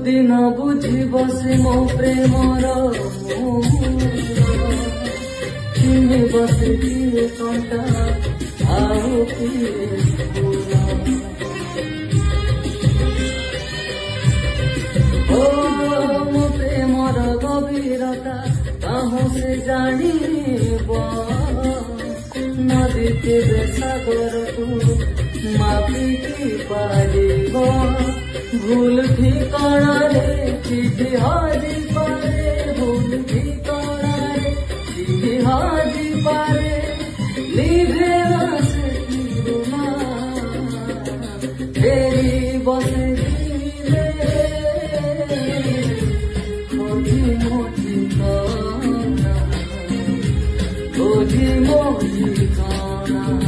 दिन बुझिब से मो प्रेमर चिन्हिब से किए कंटा आउ किए ओ मो प्रेमर गभीरता काहू से जानिब नदी केबे सागर को मापिकी पारिब भूल ठिकाना रे चिठी हारी पारे भूल ठिकाना रे चिठी हारी पारे लिभे से किरुना तेरी बसे दिले खोजी मोजी काना खोजी मोजी काना।